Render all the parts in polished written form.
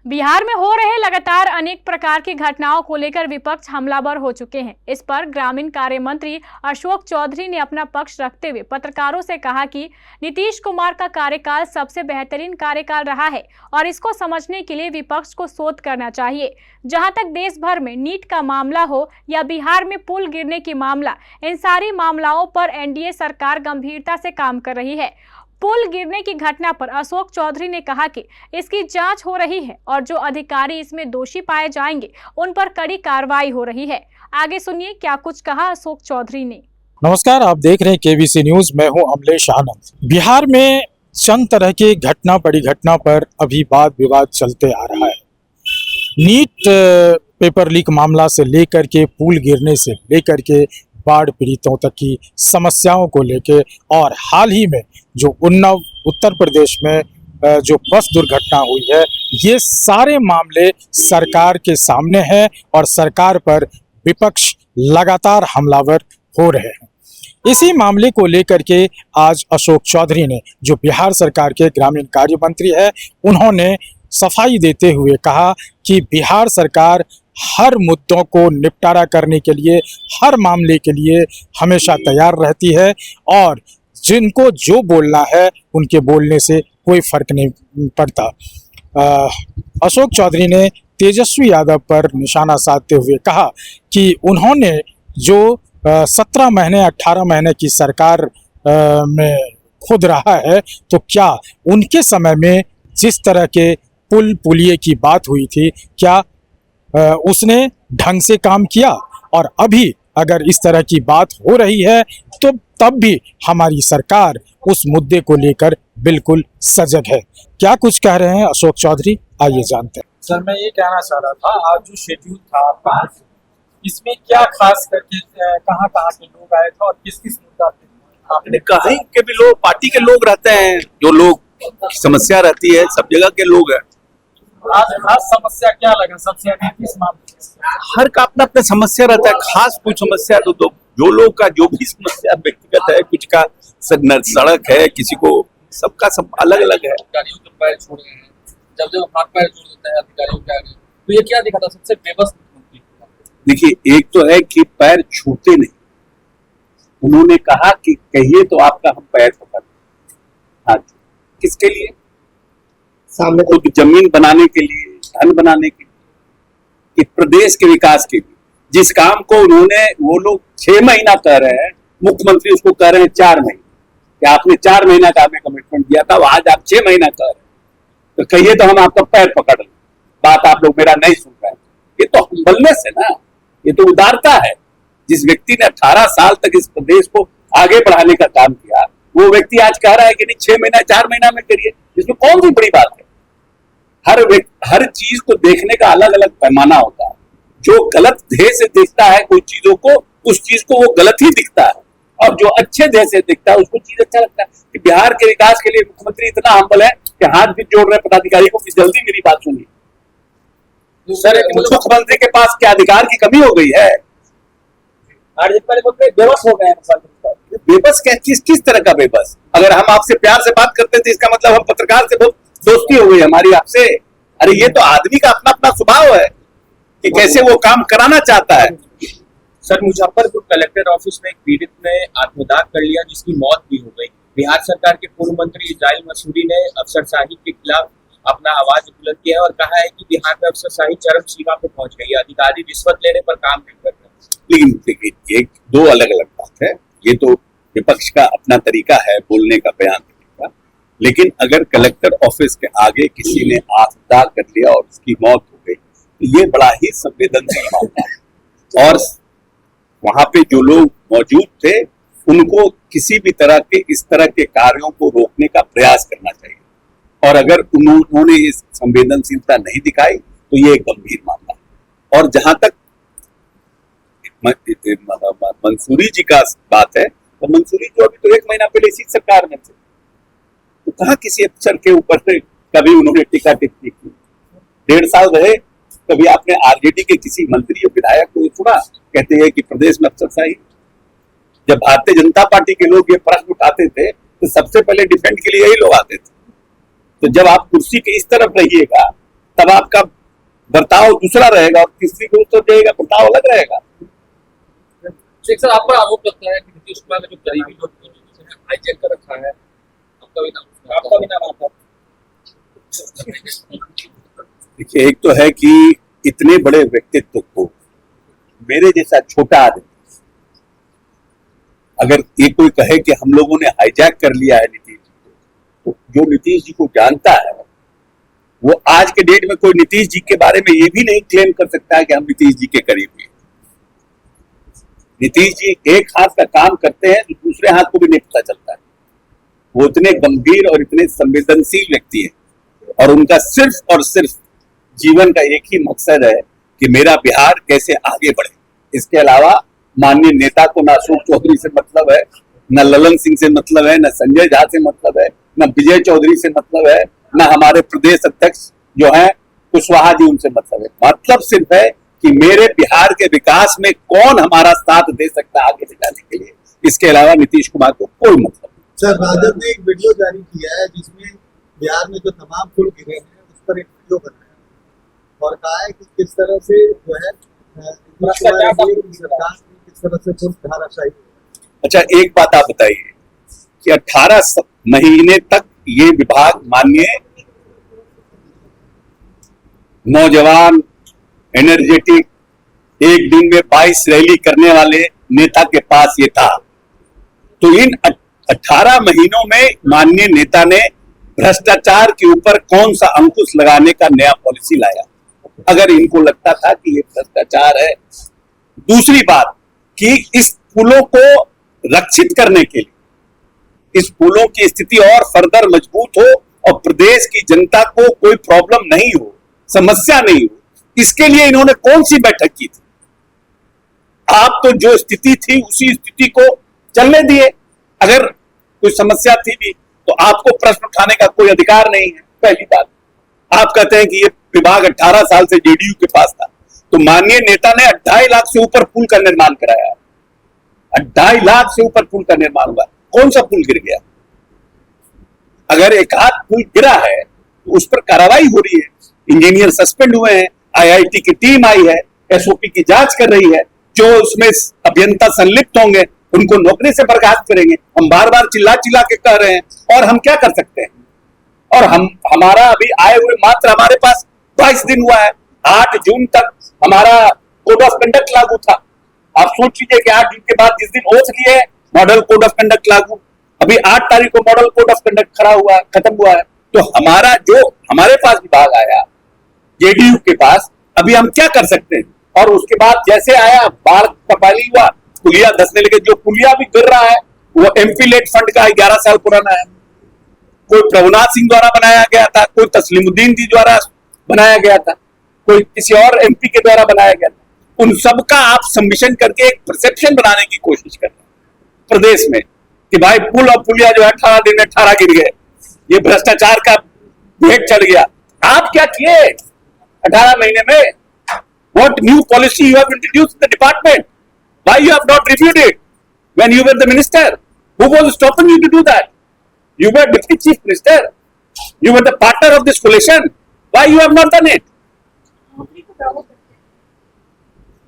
बिहार में हो रहे लगातार अनेक प्रकार की घटनाओं को लेकर विपक्ष हमलावर हो चुके हैं। इस पर ग्रामीण कार्य मंत्री अशोक चौधरी ने अपना पक्ष रखते हुए पत्रकारों से कहा कि नीतीश कुमार का कार्यकाल सबसे बेहतरीन कार्यकाल रहा है और इसको समझने के लिए विपक्ष को शोध करना चाहिए। जहां तक देश भर में नीट का मामला हो या बिहार में पुल गिरने की मामला, इन सारी मामलाओं पर एनडीए सरकार गंभीरता से काम कर रही है। पुल गिरने की घटना पर अशोक चौधरी ने कहा कि इसकी जांच हो रही है और जो अधिकारी इसमें दोषी पाए जाएंगे उन पर कड़ी कार्रवाई हो रही है। आगे सुनिए क्या कुछ कहा अशोक चौधरी ने। नमस्कार, आप देख रहे हैं केबीसी न्यूज। मैं हूं अमलेश आनंद। बिहार में चंद तरह की बड़ी घटना पर अभी वाद विवाद चलते आ रहा है। नीट पेपर लीक मामला से लेकर के पुल गिरने से लेकर के बाढ़ पीड़ितों तक की समस्याओं को लेकर, और हाल ही में जो उन्नाव उत्तर प्रदेश में जो बस दुर्घटना हुई है, ये सारे मामले सरकार के सामने हैं और सरकार पर विपक्ष लगातार हमलावर हो रहे हैं। इसी मामले को लेकर के आज अशोक चौधरी ने, जो बिहार सरकार के ग्रामीण कार्य मंत्री है, उन्होंने सफाई देते हुए कहा कि बिहार सरकार हर मुद्दों को निपटारा करने के लिए, हर मामले के लिए हमेशा तैयार रहती है और जिनको जो बोलना है उनके बोलने से कोई फर्क नहीं पड़ता। अशोक चौधरी ने तेजस्वी यादव पर निशाना साधते हुए कहा कि उन्होंने जो 17 महीने 18 महीने की सरकार में खुद रहा है, तो क्या उनके समय में जिस तरह के पुलिये की बात हुई थी, क्या उसने ढंग से काम किया? और अभी अगर इस तरह की बात हो रही है तो तब भी हमारी सरकार उस मुद्दे को लेकर बिल्कुल सजग है। क्या कुछ कह रहे हैं अशोक चौधरी, आइए जानते हैं। सर, मैं ये कहना चाह रहा था, आज जो शेड्यूल था आपका, इसमें क्या खास करके कहाँ के लोग आए थे और किस मुद्दा पे? आपने कहीं के भी लोग, पार्टी के लोग रहते हैं, जो लोग समस्या रहती है, सब जगह के लोग हैं। आज खास समस्या क्या लगा सबसे अधिक इस मामले में? हर का अपना अपना समस्या रहता है। खास कोई समस्या तो जो लोग का जो भी समस्या व्यक्तिगत है, कुछ का सड़क है, किसी को, सबका सब अलग अलग है। अधिकारियों के पैर छोड़ रहे हैं, जब हाथ पैर जोड़ देते हैं अधिकारियों के आगे, तो ये क्या दिखा था? सबसे बेबस मुख्यमंत्री। देखिए, एक तो है कि पैर छूते नहीं। उन्होंने कहा कि कहिए तो आपका हम पैर पकड़। हाँ, किसके लिए? सामने खुद जमीन बनाने के लिए, धन बनाने के लिए, कि प्रदेश के विकास के लिए। जिस काम को उन्होंने, वो लोग 6 महीना कह रहे हैं, मुख्यमंत्री उसको कह रहे हैं 4 महीने, कि आपने 4 महीना का हमें कमिटमेंट दिया था, आज आप 6 महीना कह रहे हैं, तो कहिए तो हम आपका पैर पकड़ लें। बात आप लोग मेरा नहीं सुन रहे हैं। ये तो हम्बलनेस है ना, ये तो उदारता है। जिस व्यक्ति ने 18 साल तक इस प्रदेश को आगे बढ़ाने का काम किया, वो व्यक्ति आज कह रहा है कि नहीं 6 महीना 4 महीना में करिए। इसमें कौन सी बड़ी बात है? हर चीज को देखने का अलग अलग पैमाना होता है। जो गलत ध्येय से देखता है कोई चीजों को, उस चीज को वो गलत ही दिखता है, और जो अच्छे ध्येय से देखता है उसको चीज अच्छा लगता है। कि बिहार के विकास के लिए मुख्यमंत्री इतना हम्बल है कि हाथ भी जोड़ रहे पदाधिकारी को कि जल्दी मेरी बात सुनिए। सर, मुख्यमंत्री के पास क्या अधिकार की कमी हो गई है? बेबस हो गए हैं। बेबस क्या? किस तरह का बेबस? अगर हम आपसे प्यार से बात करते थे, इसका मतलब हम पत्रकार से बहुत दोस्ती हो गई हमारी आपसे। अरे ये तो आदमी का अपना अपना स्वभाव है कि कैसे वो काम कराना चाहता है। सर, मुजफ्फरपुर कलेक्टर ऑफिस में एक पीड़ित ने आत्मदाह कर लिया, जिसकी मौत भी हो गई। बिहार सरकार के पूर्व मंत्री इस्राइल मसूरी ने अफसरशाही के खिलाफ अपना आवाज बुलंद किया है और कहा है कि बिहार में अफसरशाही चरम सीमा पे पहुंच गई है, अधिकारी रिश्वत लेने पर काम नहीं कर रहे। लेकिन देखिए, एक दो अलग अलग बात है। ये तो विपक्ष का अपना तरीका है बोलने का, बयान देने का। लेकिन अगर कलेक्टर ऑफिस के आगे किसी ने आत्मदाह कर लिया और उसकी मौत हो गई, तो ये बड़ा ही संवेदनशील मामला है। और वहां पे जो लोग मौजूद थे, उनको किसी भी तरह के इस तरह के कार्यों को रोकने का प्रयास करना चाहिए। और अगर उन्होंने इस संवेदनशीलता नहीं दिखाई तो ये एक गंभीर मामला है। और जहां तक मंसूरी जी का बात है, तो मंसूरी जो अभी तो 1 महीना पहले इसी सरकार में थे, तो कहाँ किसी अफसर के ऊपर कभी उन्होंने टीका टिप्पणी की? 1.5 साल रहे, कभी आपने आरजेडी के किसी मंत्री या विधायक को सुना कहते हैं कि प्रदेश में अफसरशाही? जब भारतीय जनता पार्टी के लोग ये प्रश्न उठाते थे, तो सबसे पहले डिफेंड के लिए यही लोग आते थे। तो जब आप कुर्सी के इस तरफ रहिएगा तब आपका बर्ताव दूसरा रहेगा और तीसरी को तो देगा बर्ताव अलग रहेगा। शेख सर, आप पर आरोप लगता है कि नीतीश कुमार ने जो गरीबी लोग हाईजैक कर रखा है, आपका भी नाम आता है। देखिए, एक तो है कि इतने बड़े व्यक्तित्व को मेरे जैसा छोटा आदमी अगर ये कोई कहे कि हम लोगों ने हाईजैक कर लिया है नीतीश जी को, तो जो नीतीश जी को जानता है वो आज के डेट में कोई नीतीश जी के बारे में ये भी नहीं क्लेम कर सकता है कि हम नीतीश जी के करीब हैं। नीतीश जी एक हाथ का काम करते हैं तो दूसरे हाथ को भी नहीं पता चलता है। वो इतने गंभीर और इतने संवेदनशील व्यक्ति हैं और उनका सिर्फ और सिर्फ जीवन का एक ही मकसद है कि मेरा बिहार कैसे आगे बढ़े। इसके अलावा माननीय नेता को न अशोक चौधरी से मतलब है, न ललन सिंह से मतलब है, न संजय झा से मतलब है, न विजय चौधरी से मतलब है, न हमारे प्रदेश अध्यक्ष जो हैं कुशवाहा जी उनसे मतलब है। मतलब सिर्फ है कि मेरे बिहार के विकास में कौन हमारा साथ दे सकता है आगे ले जाने के लिए। इसके अलावा नीतीश कुमार को कोई मतलब नहीं। सर, राजद ने एक वीडियो जारी किया है जिसमें बिहार में जो तमाम पुल गिरे हैं उस पर एक वीडियो बनाया और कहा है कि किस तरह से जो है सरकार किस तरह से पुल धाराशायी। अच्छा, एक बात आप बताइए कि 18 महीने तक ये विभाग माननीय नौजवान एनर्जेटिक एक दिन में 22 रैली करने वाले नेता के पास ये था, तो इन 18 महीनों में माननीय नेता ने भ्रष्टाचार के ऊपर कौन सा अंकुश लगाने का नया पॉलिसी लाया? अगर इनको लगता था कि ये भ्रष्टाचार है। दूसरी बात कि इस पुलों को रक्षित करने के लिए, इस पुलों की स्थिति और फर्दर मजबूत हो और प्रदेश की जनता को कोई प्रॉब्लम नहीं हो, समस्या नहीं हो, इसके लिए इन्होंने कौन सी बैठक की थी? आप तो जो स्थिति थी उसी स्थिति को चलने दिए। अगर कोई समस्या थी भी तो आपको प्रश्न उठाने का कोई अधिकार नहीं है। पहली बात, आप कहते हैं कि ये विभाग 18 साल से जेडीयू के पास था, तो माननीय नेता ने 2.5 लाख से ऊपर पुल का निर्माण कराया। 2.5 लाख से ऊपर पुल का निर्माण हुआ। कौन सा पुल गिर गया? अगर एक आध पुल गिरा है तो उस पर कार्रवाई हो रही है, इंजीनियर सस्पेंड हुए हैं, आईआईटी की टीम आई है, एसओपी की जांच कर रही है, जो उसमें अभियंता संलिप्त होंगे उनको नौकरी से बर्खास्त करेंगे। हम बार बार चिल्ला चिल्ला के कह रहे हैं और हम क्या कर सकते हैं? और हमारा अभी आए हुए मात्र हमारे पास 22 दिन हुआ है। 8 जून तक हमारा कोड ऑफ कंडक्ट लागू था। आप सोच लीजिए कि 8 जून के बाद जिस दिन ओथ लिए मॉडल कोड ऑफ कंडक्ट लागू, अभी 8 तारीख को मॉडल कोड ऑफ कंडक्ट खत्म हुआ है। तो हमारा जो हमारे पास विभाग आया जेडीयू के पास, अभी हम क्या कर सकते हैं? और उसके बाद जैसे आया बाढ़ का पानी हुआ, पुलिया धंसने लगे। जो पुलिया भी गिर रहा है वो एमपी लेट फंड का 11 साल पुराना है। कोई प्रभुनाथ सिंह द्वारा बनाया गया था, कोई तस्लीमुद्दीन जी द्वारा बनाया गया था, कोई किसी और एमपी के द्वारा बनाया गया था। उन सब का आप सबमिशन करके एक परसेप्शन बनाने की कोशिश कर रहे हैं प्रदेश में कि भाई पुल और पुलिया जो है 18 दिन में 18 गिर गए, ये भ्रष्टाचार का भेद चढ़ गया। आप क्या किए 18 महीने में? What new policy you have introduced in the department? Why you have not reviewed it when you were the minister? Who was stopping you to do that? You were deputy chief minister. You were the partner of this coalition. Why you have not done it?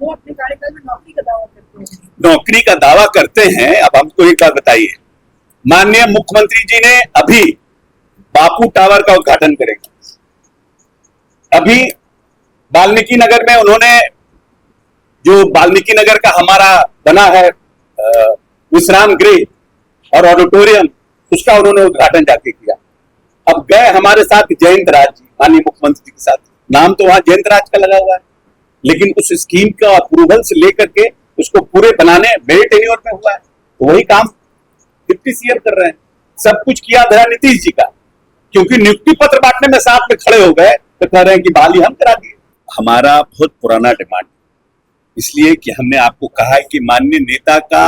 वो अपने कार्यकाल में नौकरी का दावा करते हैं। नौकरी का दावा करते हैं। अब हमको एक बात बताइए, माननीय मुख्यमंत्री जी ने अभी बापू टावर का उद्घाटन करेंगे। अभी वाल्मीकि नगर में उन्होंने जो वाल्मीकि नगर का हमारा बना है विश्राम गृह और ऑडिटोरियम, उसका उन्होंने उद्घाटन जाके किया। अब गए हमारे साथ जयंत राज जी, माननीय मुख्यमंत्री के साथ। नाम तो वहां जयंत राज का लगा हुआ है, लेकिन उस स्कीम का अप्रूवल से लेकर के उसको पूरे बनाने मेरे टेन्योर में हुआ है। तो वही काम डिप्टी सीएम कर रहे हैं। सब कुछ किया धरा नीतीश जी का, क्योंकि नियुक्ति पत्र बांटने में साथ में खड़े हो गए तो कह रहे हैं कि बहाली हम करा दिए। हमारा बहुत पुराना डिमांड, इसलिए कि हमने आपको कहा है कि माननीय नेता का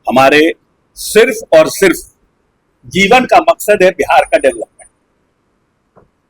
हमारे सिर्फ और सिर्फ जीवन का मकसद है बिहार का डेवलपमेंट,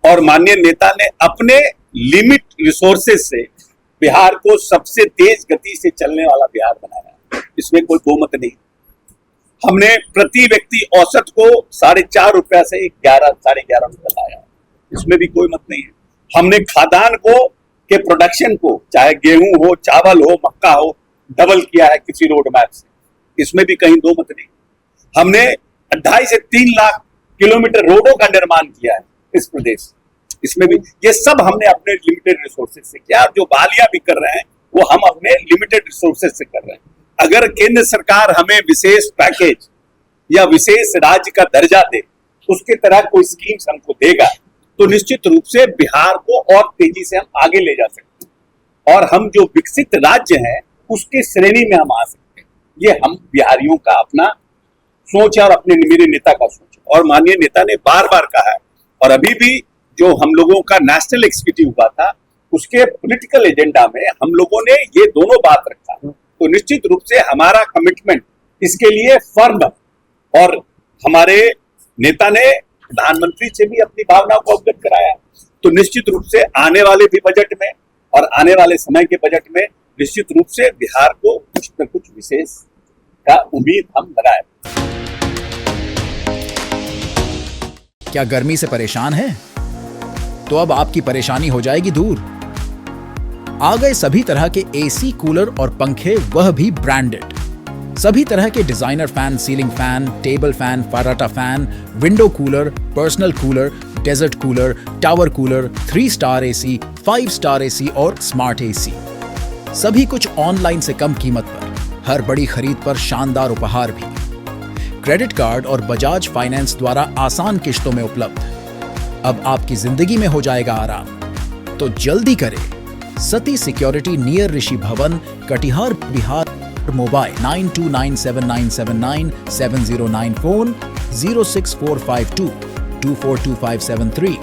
और माननीय नेता ने अपने लिमिट रिसोर्सेज से बिहार को सबसे तेज गति से चलने वाला बिहार बनाया। इसमें कोई दो मत नहीं। हमने प्रति व्यक्ति औसत को 4.5 रुपया से 11 साढ़े 11 रुपया लाया, इसमें भी कोई मत नहीं है। हमने खाद्यान्न को के प्रोडक्शन को, चाहे गेहूं हो, चावल हो, मक्का हो, डबल किया है किसी रोड मैप से। इसमें भी कहीं दो मत नहीं। हमने 2.5 से 3 लाख किलोमीटर रोडों का निर्माण किया है इस प्रदेश। इसमें भी ये सब हमने अपने लिमिटेड रिसोर्सेज से किया। जो बहालियां भी कर रहे हैं वो हम अपने लिमिटेड रिसोर्सेज से कर रहे हैं। अगर केंद्र सरकार हमें विशेष पैकेज या विशेष राज्य का दर्जा दे, उसके तरह कोई स्कीम्स हमको देगा, तो निश्चित रूप से बिहार को और तेजी से हम आगे ले जा सकते हैं और हम जो विकसित राज्य हैं उसके श्रेणी में हम आ सकते हैं। ये हम बिहारियों का अपना सोच है और अपने मेरे नेता का सोच है। और माननीय नेता ने बार बार कहा है, और अभी भी जो हम लोगों का नेशनल एग्जीक्यूटिव हुआ था उसके पॉलिटिकल एजेंडा में हम लोगों ने ये दोनों बात रखा। तो निश्चित रूप से हमारा कमिटमेंट इसके लिए फर्म है और हमारे नेता ने प्रधानमंत्री से भी अपनी भावनाओं को अवगत कराया। तो निश्चित रूप से आने वाले भी बजट में और आने वाले समय के बजट में निश्चित रूप से बिहार को कुछ न कुछ विशेष का उम्मीद हम लगाए। क्या गर्मी से परेशान हैं? तो अब आपकी परेशानी हो जाएगी दूर। आ गए सभी तरह के एसी, कूलर और पंखे, वह भी ब्रांडेड। सभी तरह के designer fan, ceiling fan, table fan, फराटा fan, window cooler, personal cooler, desert cooler, tower cooler, 3 star AC, 5 star AC और स्मार्ट एसी। सभी कुछ ऑनलाइन से कम कीमत पर, हर बड़ी खरीद पर शानदार उपहार भी। क्रेडिट कार्ड और बजाज फाइनेंस द्वारा आसान किश्तों में उपलब्ध। अब आपकी जिंदगी में हो जाएगा आराम। तो जल्दी करें। सती सिक्योरिटी, नियर ऋषि भवन, कटिहार, बिहार। Mobile 9297979709, phone 06452 242573।